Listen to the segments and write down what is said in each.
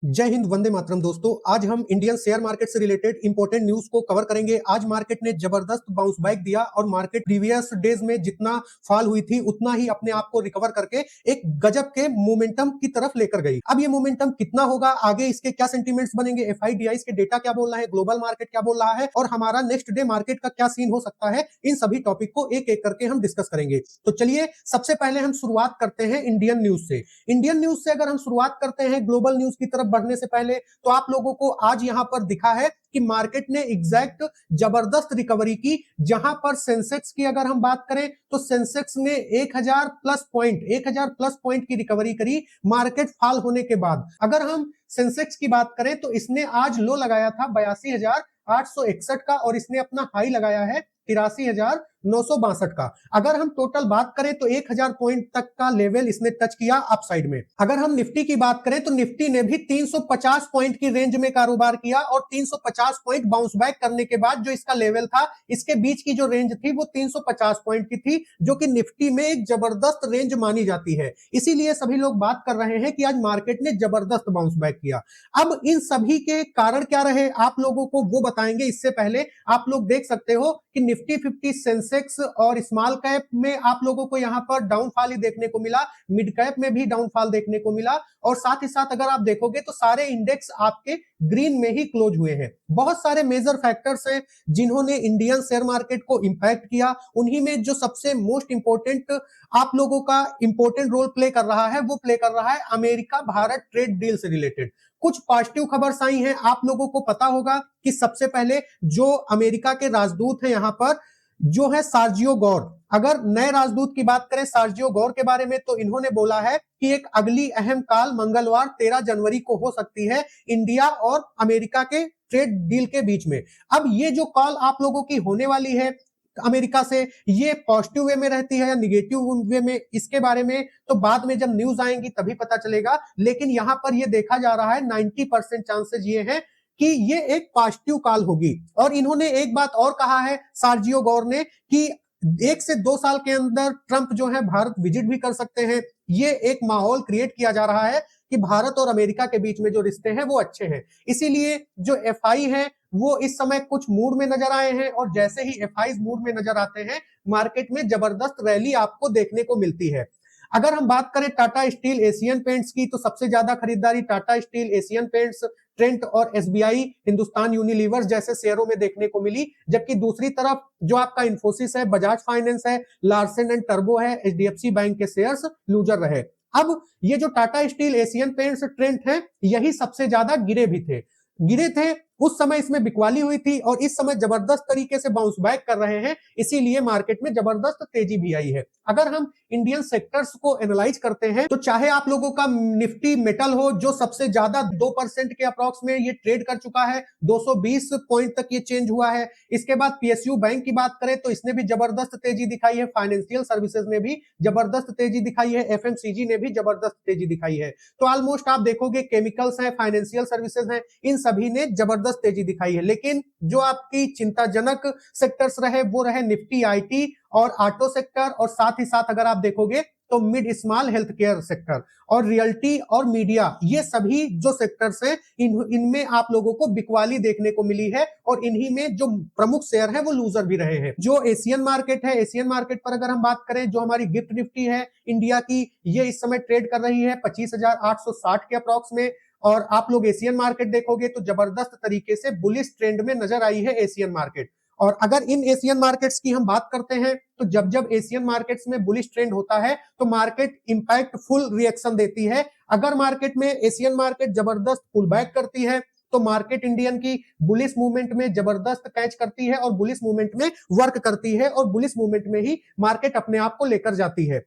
जय हिंद, वंदे मातरम। दोस्तों, आज हम इंडियन शेयर मार्केट से रिलेटेड इंपॉर्टेंट न्यूज को कवर करेंगे। आज मार्केट ने जबरदस्त बाउंस बैक दिया और मार्केट प्रीवियस डेज में जितना फॉल हुई थी उतना ही अपने आप को रिकवर करके एक गजब के मोमेंटम की तरफ लेकर गई। अब ये मोमेंटम कितना होगा, आगे इसके क्या सेंटीमेंट्स बनेंगे, एफआईडीआई के डेटा क्या बोल रहा है, ग्लोबल मार्केट क्या बोल रहा है और हमारा नेक्स्ट डे मार्केट का क्या सीन हो सकता है, इन सभी टॉपिक को एक एक करके हम डिस्कस करेंगे। तो चलिए, सबसे पहले हम शुरुआत करते हैं इंडियन न्यूज से। इंडियन न्यूज से अगर हम शुरुआत करते हैं ग्लोबल न्यूज की तरफ बढ़ने से पहले, तो आप लोगों को आज यहां पर दिखा है कि मार्केट ने एग्जैक्ट जबरदस्त रिकवरी की। जहां पर सेंसेक्स की अगर हम बात करें तो सेंसेक्स ने 1000 प्लस पॉइंट की रिकवरी करी मार्केट फॉल होने के बाद। अगर हम सेंसेक्स की बात करें तो इसने आज लो लगाया था 82,861 का और इसने अपना हाई लगाया है 83,962 का। अगर हम टोटल बात करें तो 1000 पॉइंट तक का लेवल इसने टच किया अपसाइड में। अगर हम निफ्टी की बात करें तो निफ्टी ने भी 350 पॉइंट की रेंज में कारोबार किया और 350 पॉइंट बाउंस बैक करने के बाद जो इसका लेवल था, इसके बीच की जो रेंज थी वो 350 पॉइंट की थी, जो कि निफ्टी में एक जबरदस्त रेंज मानी जाती है। इसीलिए सभी लोग बात कर रहे हैं कि आज मार्केट ने जबरदस्त बाउंस बैक किया। अब इन सभी के कारण क्या रहे आप लोगों को वो बताएंगे। इससे पहले आप लोग देख सकते हो कि निफ्टी 50, सेंसेक्स और स्मॉल कैप में आप लोगों को यहां पर डाउनफॉल ही देखने को मिला, मिड कैप में भी डाउनफॉल देखने को मिला और साथ ही साथ अगर आप देखोगे तो सारे इंडेक्स आपके ग्रीन में ही क्लोज हुए हैं। बहुत सारे मेजर फैक्टर्स हैं जिन्होंने इंडियन शेयर मार्केट को इंपैक्ट किया। उन्हीं में जो सबसे मोस्ट इंपोर्टेंट आप लोगों का इंपोर्टेंट रोल प्ले कर रहा है वो प्ले कर रहा है अमेरिका भारत ट्रेड डील से रिलेटेड। कुछ पॉजिटिव खबर्स आई हैं। आप लोगों को पता होगा कि सबसे पहले जो अमेरिका के राजदूत हैं यहां पर, जो है सार्जियो गौर। अगर नए राजदूत की बात करें सार्जियो गौर के बारे में, तो इन्होंने बोला है कि एक अगली अहम कॉल मंगलवार 13 जनवरी को हो सकती है इंडिया और अमेरिका के ट्रेड डील के बीच में। अब ये जो कॉल आप लोगों की होने वाली है अमेरिका से, ये पॉजिटिव वे में रहती है या निगेटिव वे में, इसके बारे में तो बाद में जब न्यूज आएंगी तभी पता चलेगा। लेकिन यहां पर ये देखा जा रहा है 90% चांसेस ये है कि ये एक पॉजिटिव कॉल होगी। और इन्होंने एक बात और कहा है सार्जियो गौर ने कि 1 से 2 साल के अंदर ट्रंप जो है भारत विजिट भी कर सकते हैं। ये एक माहौल क्रिएट किया जा रहा है कि भारत और अमेरिका के बीच में जो रिश्ते हैं वो अच्छे हैं। इसीलिए जो एफआई है वो इस समय कुछ मूड में नजर आए हैं और जैसे ही एफआई मूड में नजर आते हैं मार्केट में जबरदस्त रैली आपको देखने को मिलती है। अगर हम बात करें टाटा स्टील एशियन पेंट्स की, तो सबसे ज्यादा खरीदारी Tata steel, Asian paints, Trent और एसबीआई, हिंदुस्तान यूनिलीवर जैसे शेयरों में देखने को मिली। जबकि दूसरी तरफ जो आपका इंफोसिस है, बजाज फाइनेंस है, लार्सन एंड टर्बो है, एचडीएफसी बैंक के शेयर्स लूजर रहे। अब ये जो Tata steel, Asian paints, Trent है, यही सबसे ज्यादा गिरे थे उस समय इसमें बिकवाली हुई थी और इस समय जबरदस्त तरीके से बाउंस बैक कर रहे हैं। इसीलिए मार्केट में जबरदस्त तेजी भी आई है। अगर हम इंडियन सेक्टर्स को एनालाइज करते हैं तो चाहे आप लोगों का निफ्टी मेटल हो, जो सबसे ज्यादा 2% के अप्रॉक्स में ये ट्रेड कर चुका है, 220 पॉइंट तक ये चेंज हुआ है। इसके बाद पीएसयू बैंक की बात करें तो इसने भी जबरदस्त तेजी दिखाई है, फाइनेंशियल सर्विसेज ने भी जबरदस्त तेजी दिखाई है, एफएमसीजी ने भी जबरदस्त तेजी दिखाई है। तो ऑलमोस्ट आप देखोगे केमिकल्स है, फाइनेंशियल सर्विसेज है, इन सभी ने जबरदस्त तेजी दिखाई है। लेकिन जो आपकी चिंताजनक सेक्टर्स रहे वो रहे निफ्टी आईटी और ऑटो सेक्टर, और साथ ही साथ अगर आप देखोगे तो mid small health care sector और रियल्टी और मीडिया, ये सभी जो सेक्टर्स हैं इनमें आप लोगों को बिकवाली देखने को मिली है और इन्हीं में जो प्रमुख शेयर है वो लूजर भी रहे हैं। जो एशियन मार्केट है, एशियन मार्केट पर अगर हम बात करें, जो हमारी गिफ्ट निफ्टी है इंडिया की, ये इस समय ट्रेड कर रही है 25,860 के अप्रॉक्स में। और आप लोग एशियन मार्केट देखोगे तो जबरदस्त तरीके से बुलिश ट्रेंड में नजर आई है एशियन मार्केट। और अगर इन एशियन मार्केट्स की हम बात करते हैं तो जब जब एशियन मार्केट्स में बुलिश ट्रेंड होता है तो मार्केट इंपैक्ट फुल रिएक्शन देती है। अगर मार्केट में एशियन मार्केट जबरदस्त पुल बैक करती है तो मार्केट इंडियन की बुलिश मूवमेंट में जबरदस्त कैच करती है और बुलिश मूवमेंट में वर्क करती है और बुलिश मूवमेंट में ही मार्केट अपने आप को लेकर जाती है।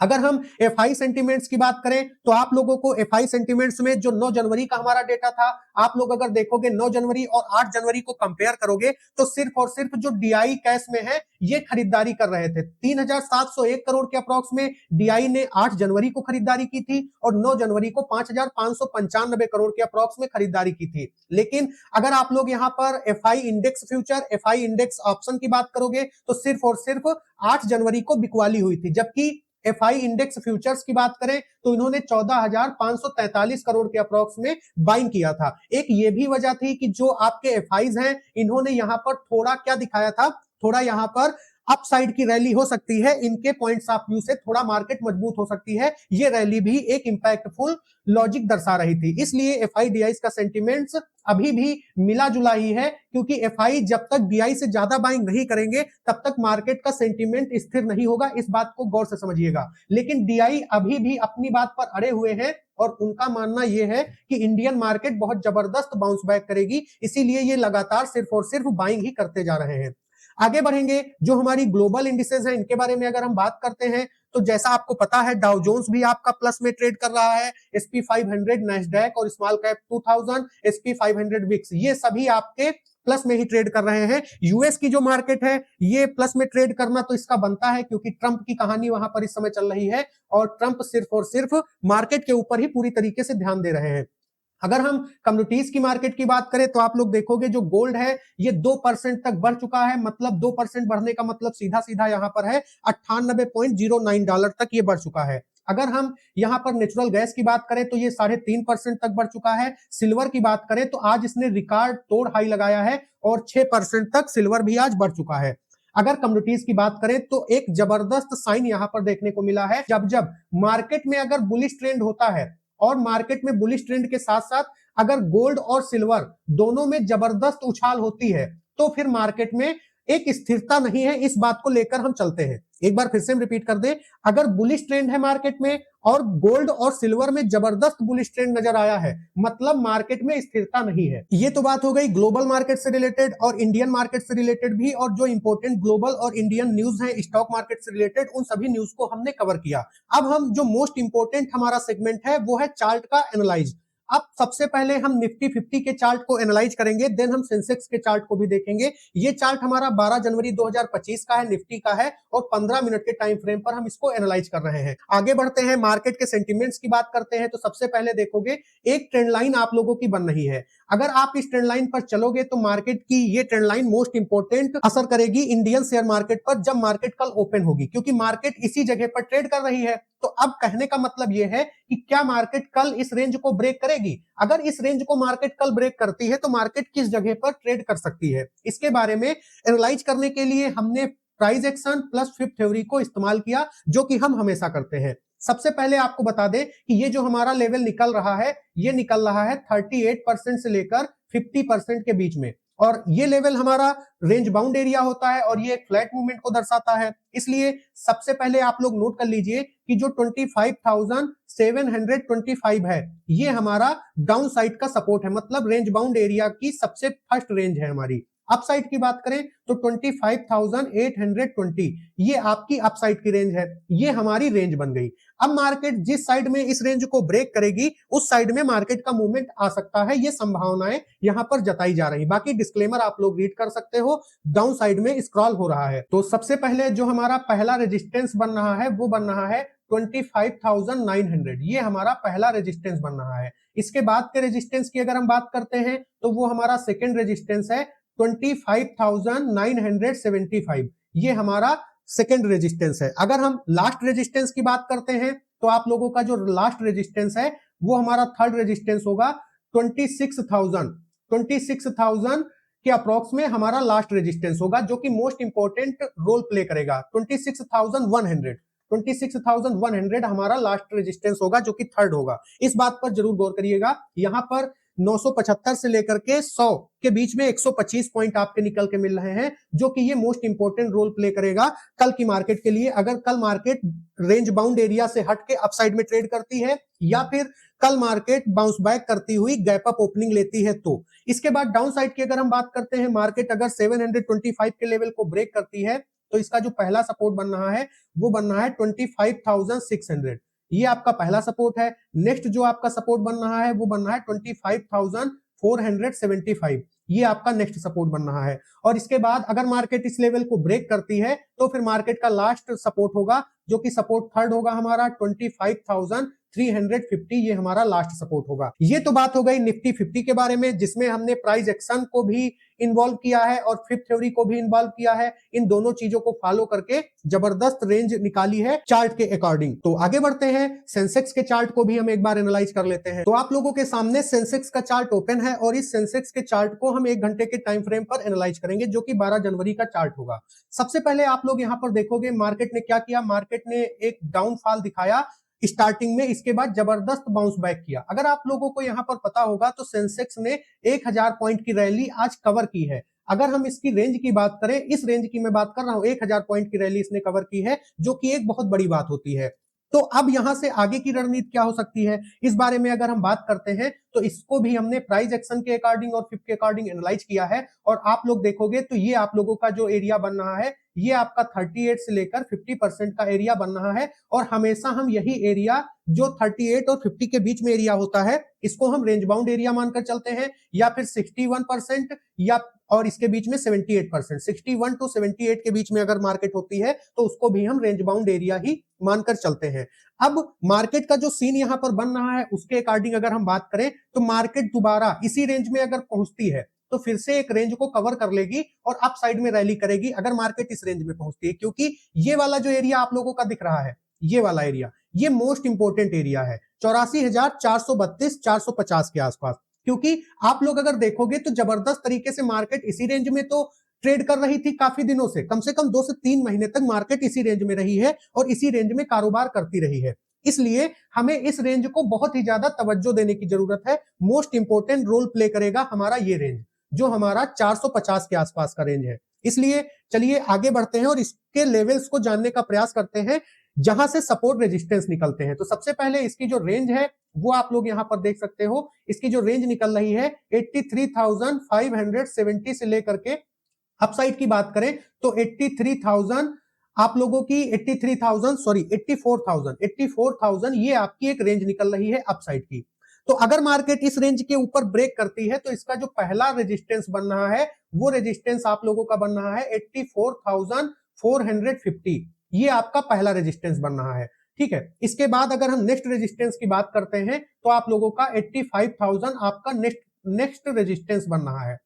अगर हम एफआई सेंटीमेंट्स की बात करें तो आप लोगों को एफआई सेंटीमेंट्स में जो 9 जनवरी का हमारा डेटा था, आप लोग अगर देखोगे 9 जनवरी और 8 जनवरी को कंपेयर करोगे तो सिर्फ और सिर्फ जो डीआई कैश में है ये खरीदारी कर रहे थे। 3,701 करोड़ के अप्रॉक्स में डीआई ने 8 जनवरी को खरीदारी की थी और 9 जनवरी को 5,595 करोड़ के अप्रॉक्स में खरीदारी की थी। लेकिन अगर आप लोग यहां पर FI index future, FI index option की बात करोगे तो सिर्फ और सिर्फ 8 जनवरी को बिकवाली हुई थी, जबकि एफआई इंडेक्स फ्यूचर्स की बात करें तो इन्होंने 14,543 करोड़ के अप्रॉक्स में बाइंग किया था। एक ये भी वजह थी कि जो आपके एफआईज हैं इन्होंने यहां पर थोड़ा क्या दिखाया था, थोड़ा यहां पर अपसाइड की रैली हो सकती है, इनके पॉइंट्स ऑफ व्यू से थोड़ा मार्केट मजबूत हो सकती है। ये रैली भी एक इंपैक्टफुल लॉजिक दर्शा रही थी, इसलिए एफआईडीआई का सेंटिमेंट्स अभी भी मिला जुला ही है, क्योंकि एफआई जब तक डीआई से ज्यादा बाइंग नहीं करेंगे तब तक मार्केट का सेंटिमेंट स्थिर नहीं होगा। इस बात को गौर से समझिएगा। लेकिन डीआई अभी भी अपनी बात पर अड़े हुए हैं और उनका मानना यह है कि इंडियन मार्केट बहुत जबरदस्त बाउंस बैक करेगी, इसीलिए ये लगातार सिर्फ और सिर्फ बाइंग ही करते जा रहे हैं। आगे बढ़ेंगे, जो हमारी ग्लोबल इंडिसेस हैं इनके बारे में अगर हम बात करते हैं तो जैसा आपको पता है डाउ जोन्स भी आपका प्लस में ट्रेड कर रहा है, एसपी 500, नैस्डैक और स्मॉल कैप 2000, एसपी 500 विक्स, ये सभी आपके प्लस में ही ट्रेड कर रहे हैं। यूएस की जो मार्केट है ये प्लस में ट्रेड करना तो इसका बनता है, क्योंकि ट्रंप की कहानी वहां पर इस समय चल रही है और ट्रंप सिर्फ और सिर्फ मार्केट के ऊपर ही पूरी तरीके से ध्यान दे रहे हैं। अगर हम कम्युनिटीज की मार्केट की बात करें तो आप लोग देखोगे जो गोल्ड है ये 2% तक बढ़ चुका है, मतलब 2% बढ़ने का मतलब सीधा सीधा यहां पर है $98.09 तक ये बढ़ चुका है। अगर हम यहां पर नेचुरल गैस की बात करें तो ये 3.5% तक बढ़ चुका है। सिल्वर की बात करें तो आज इसने रिकॉर्ड तोड़ हाई लगाया है और 6% तक सिल्वर भी आज बढ़ चुका है। अगर कम्युनिटीज की बात करें तो एक जबरदस्त साइन यहां पर देखने को मिला है, जब मार्केट में अगर बुलिश ट्रेंड होता है और मार्केट में बुलिश ट्रेंड के साथ साथ अगर गोल्ड और सिल्वर दोनों में जबरदस्त उछाल होती है तो फिर मार्केट में एक स्थिरता नहीं है। इस बात को लेकर हम चलते हैं। एक बार फिर से हम रिपीट कर दें, अगर बुलिश ट्रेंड है मार्केट में और गोल्ड और सिल्वर में जबरदस्त बुलिश ट्रेंड नजर आया है, मतलब मार्केट में स्थिरता नहीं है। ये तो बात हो गई ग्लोबल मार्केट से रिलेटेड और इंडियन मार्केट से रिलेटेड भी, और जो इंपॉर्टेंट ग्लोबल और इंडियन न्यूज है स्टॉक मार्केट से रिलेटेड उन सभी न्यूज को हमने कवर किया। अब हम जो मोस्ट इंपॉर्टेंट हमारा सेगमेंट है वो है चार्ट का एनालाइज। अब सबसे पहले हम निफ्टी 50 के चार्ट को एनालाइज करेंगे, देन हम सेंसेक्स के चार्ट को भी देखेंगे। ये चार्ट हमारा 12 जनवरी 2025 का है, निफ्टी का है और 15 मिनट के टाइम फ्रेम पर हम इसको एनालाइज कर रहे हैं। आगे बढ़ते हैं, मार्केट के सेंटिमेंट्स की बात करते हैं तो सबसे पहले देखोगे एक ट्रेंड लाइन आप लोगों की बन रही है। अगर आप इस ट्रेंड लाइन पर चलोगे तो मार्केट की ये ट्रेंड लाइन मोस्ट इंपोर्टेंट असर करेगी इंडियन शेयर मार्केट पर जब मार्केट कल ओपन होगी, क्योंकि मार्केट इसी जगह पर ट्रेड कर रही है। तो अब कहने का मतलब यह है कि क्या मार्केट कल इस रेंज को ब्रेक करेगी? अगर इस रेंज को मार्केट कल ब्रेक करती है तो मार्केट किस जगह पर ट्रेड कर सकती है, इसके बारे में एनालाइज करने के लिए हमने price action plus fifth theory को इस्तेमाल किया, जो कि हम हमेशा करते हैं। सबसे पहले आपको बता दें कि ये जो हमारा लेवल निकल रहा है ये निकल रहा है 38% से लेकर 50% के बीच में, और ये लेवल हमारा रेंज बाउंड एरिया होता है और ये एक फ्लैट मूवमेंट को दर्शाता है। इसलिए सबसे पहले आप लोग नोट कर लीजिए कि जो 25,725 है ये हमारा डाउन साइड का सपोर्ट है, मतलब रेंज बाउंड एरिया की सबसे फर्स्ट रेंज है हमारी। अपसाइड की बात करें तो 25,820 ये आपकी अपसाइड की रेंज है, ये हमारी रेंज बन गई। अब मार्केट जिस साइड में इस रेंज को ब्रेक करेगी उस साइड में मार्केट का मूवमेंट आ सकता है, ये संभावनाएं यहां पर जताई जा रही। बाकी डिस्क्लेमर आप लोग रीड कर सकते हो, डाउन साइड में स्क्रॉल हो रहा है। तो सबसे पहले जो हमारा पहला रेजिस्टेंस बन रहा है वो बन रहा है 25,900, ये हमारा पहला रेजिस्टेंस बन रहा है। इसके बाद के रेजिस्टेंस की अगर हम बात करते हैं तो वो हमारा सेकेंड रेजिस्टेंस है 25,975, ये हमारा सेकेंड रेजिस्टेंस है। अगर हम लास्ट रेजिस्टेंस की बात करते हैं तो आप लोगों का जो लास्ट रेजिस्टेंस है वो हमारा थर्ड रेजिस्टेंस होगा 26,000 के अप्रोक्स में हमारा लास्ट रेजिस्टेंस होगा, जो कि मोस्ट इंपोर्टेंट रोल प्ले करेगा। 26,100 हमारा लास्ट रेजिस्टेंस होगा, जो कि थर्ड होगा। इस बात पर जरूर गौर करिएगा। यहां पर 975 से लेकर के 100 के बीच में 125 पॉइंट आपके निकल के मिल रहे हैं, जो कि ये मोस्ट इंपोर्टेंट रोल प्ले करेगा कल की मार्केट के लिए। अगर कल मार्केट रेंज बाउंड एरिया से हट के अपसाइड में ट्रेड करती है या फिर कल मार्केट बाउंस बैक करती हुई गैप अप ओपनिंग लेती है तो। इसके बाद डाउन साइड की अगर हम बात करते हैं, मार्केट अगर 725 के लेवल को ब्रेक करती है तो इसका जो पहला सपोर्ट बन रहा है वो बन रहा है 25,600, ये आपका पहला सपोर्ट है। नेक्स्ट जो आपका सपोर्ट बन रहा है वो बन रहा है 25,475, ये आपका नेक्स्ट सपोर्ट बन रहा है। और इसके बाद अगर मार्केट इस लेवल को ब्रेक करती है तो फिर मार्केट का लास्ट सपोर्ट होगा, जो कि सपोर्ट थर्ड होगा हमारा 350 ये हमारा लास्ट सपोर्ट होगा। ये तो बात हो गई निफ्टी 50 के बारे में, जिसमें हमने प्राइस एक्शन को भी इन्वॉल्व किया है और फिफ्थ थ्योरी को भी इन्वॉल्व किया है। इन दोनों चीजों को फॉलो करके जबरदस्त रेंज निकाली है चार्ट के अकॉर्डिंग। तो आगे बढ़ते हैं, सेंसेक्स के चार्ट को भी हम एक बार एनालाइज कर लेते हैं। तो आप लोगों के सामने सेंसेक्स का चार्ट ओपन है और इस सेंसेक्स के चार्ट को हम 1 घंटे के टाइम फ्रेम पर एनालाइज करेंगे, जो कि 12 जनवरी का चार्ट होगा। सबसे पहले आप लोग यहां पर देखोगे मार्केट ने क्या किया, मार्केट ने एक डाउनफॉल दिखाया स्टार्टिंग में, इसके बाद जबरदस्त बाउंस बैक किया। अगर आप लोगों को यहां पर पता होगा तो सेंसेक्स ने 1000 पॉइंट की रैली आज कवर की है। अगर हम इसकी रेंज की बात करें, इस रेंज की मैं बात कर रहा हूं, 1000 पॉइंट की रैली इसने कवर की है, जो कि एक बहुत बड़ी बात होती है। तो अब यहां से आगे की रणनीति क्या हो सकती है, इस बारे में अगर हम बात करते हैं तो इसको भी हमने प्राइस एक्शन के अकॉर्डिंग और फिफ्थ के अकॉर्डिंग एनालाइज किया है। और आप लोग देखोगे तो ये आप लोगों का जो एरिया बन रहा है, ये आपका 38 से लेकर 50% का एरिया बन रहा है। और हमेशा हम यही एरिया जो 38 और 50 के बीच में एरिया होता है, इसको हम रेंज बाउंड एरिया मानकर चलते हैं, या फिर 61% या और इसके बीच में 78%, 61 टू 78 के बीच में अगर मार्केट होती है तो उसको भी हम रेंज बाउंड एरिया ही मानकर चलते हैं। अब मार्केट का जो सीन यहां पर बन रहा है उसके अकॉर्डिंग अगर हम बात करें तो मार्केट दोबारा इसी रेंज में अगर पहुंचती है तो फिर से एक रेंज को कवर कर लेगी और अप साइड में रैली करेगी अगर मार्केट इस रेंज में पहुंचती है, क्योंकि ये वाला जो एरिया आप लोगों का दिख रहा है, ये वाला एरिया, ये मोस्ट इंपोर्टेंट एरिया है 84,432 450 के आसपास। क्योंकि आप लोग अगर देखोगे तो जबरदस्त तरीके से मार्केट इसी रेंज में तो ट्रेड कर रही थी काफी दिनों से, कम 2 से 3 महीने तक मार्केट इसी रेंज में रही है और इसी रेंज में कारोबार करती रही है। इसलिए हमें इस रेंज को बहुत ही ज्यादा तवज्जो देने की जरूरत है। मोस्ट इंपोर्टेंट रोल प्ले करेगा हमारा ये रेंज, जो हमारा 450 के आसपास का रेंज है। इसलिए चलिए आगे बढ़ते हैं और इसके लेवल्स को जानने का प्रयास करते हैं जहां से सपोर्ट रेजिस्टेंस निकलते हैं। तो सबसे पहले इसकी जो रेंज है वो आप लोग यहां पर देख सकते हो, इसकी जो रेंज निकल रही है 83,570 से लेकर के अपसाइड की बात करें तो 83,000 आप लोगों की 84,000 ये आपकी एक रेंज निकल रही है अपसाइड की। तो अगर मार्केट इस रेंज के ऊपर ब्रेक करती है तो इसका जो पहला रेजिस्टेंस बन रहा है वो रेजिस्टेंस आप लोगों का बन रहा है 84,450, ये आपका पहला रेजिस्टेंस बन रहा है। ठीक है, इसके बाद अगर हम नेक्स्ट रेजिस्टेंस की बात करते हैं तो आप लोगों का 85,000 आपका नेक्स्ट रेजिस्टेंस बन रहा है।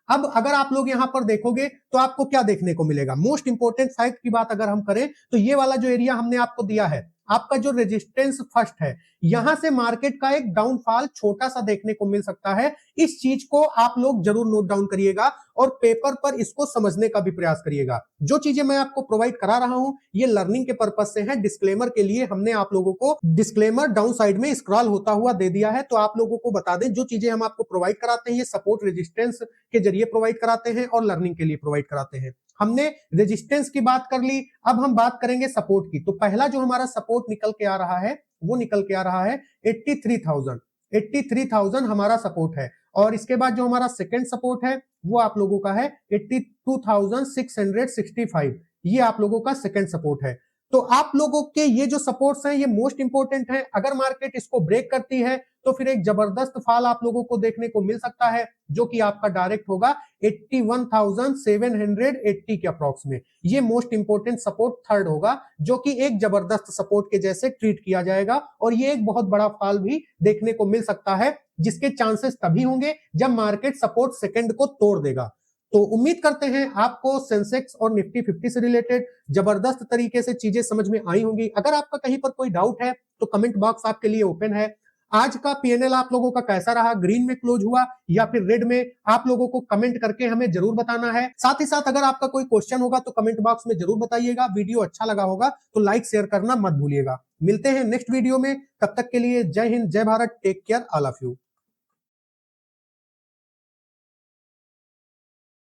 अब अगर आप लोग यहां पर देखोगे तो आपको क्या देखने को मिलेगा, मोस्ट इंपोर्टेंट फैक्ट की बात अगर हम करें तो ये वाला जो एरिया हमने आपको दिया है, आपका जो रेजिस्टेंस फर्स्ट है, यहां से मार्केट का एक डाउनफॉल छोटा सा देखने को मिल सकता है। इस चीज को आप लोग जरूर नोट डाउन करिएगा और पेपर पर इसको समझने का भी प्रयास करिएगा। जो चीजें मैं आपको प्रोवाइड करा रहा हूं ये लर्निंग के पर्पज से है, डिस्क्लेमर के लिए हमने आप लोगों को डिस्क्लेमर डाउन साइड में स्क्रॉल होता हुआ दे दिया है। तो आप लोगों को बता दें, जो चीजें हम आपको प्रोवाइड कराते हैं ये सपोर्ट रेजिस्टेंस के जरिए प्रोवाइड कराते हैं और लर्निंग के लिए प्रोवाइड कराते हैं। हमने रेजिस्टेंस की बात कर ली, अब हम बात करेंगे सपोर्ट की। तो पहला जो हमारा सपोर्ट निकल के आ रहा है वो निकल के आ रहा है 83,000 हमारा सपोर्ट है। और इसके बाद जो हमारा सेकंड सपोर्ट है वो आप लोगों का है 82,665, ये आप लोगों का सेकंड सपोर्ट है। तो आप लोगों के ये जो सपोर्ट्स हैं ये मोस्ट इंपोर्टेंट है। अगर मार्केट इसको ब्रेक करती है तो फिर एक जबरदस्त फॉल आप लोगों को देखने को मिल सकता है, जो कि आपका डायरेक्ट होगा 81,780 के अप्रॉक्स में। ये मोस्ट इंपोर्टेंट सपोर्ट थर्ड होगा, जो कि एक जबरदस्त सपोर्ट के जैसे ट्रीट किया जाएगा और ये एक बहुत बड़ा फॉल भी देखने को मिल सकता है, जिसके चांसेस तभी होंगे जब मार्केट सपोर्ट सेकंड को तोड़ देगा। तो उम्मीद करते हैं आपको सेंसेक्स और निफ्टी 50 से रिलेटेड जबरदस्त तरीके से चीजें समझ में आई होंगी। अगर आपका कहीं पर कोई डाउट है तो कमेंट बॉक्स आपके लिए ओपन है। आज का पीएनएल आप लोगों का कैसा रहा, ग्रीन में क्लोज हुआ या फिर रेड में, आप लोगों को कमेंट करके हमें जरूर बताना है। साथ ही साथ अगर आपका कोई क्वेश्चन होगा तो कमेंट बॉक्स में जरूर बताइएगा। वीडियो अच्छा लगा होगा तो लाइक शेयर करना मत भूलिएगा। मिलते हैं नेक्स्ट वीडियो में, तब तक के लिए Jai Hind, Jai Bharat, take care all of you.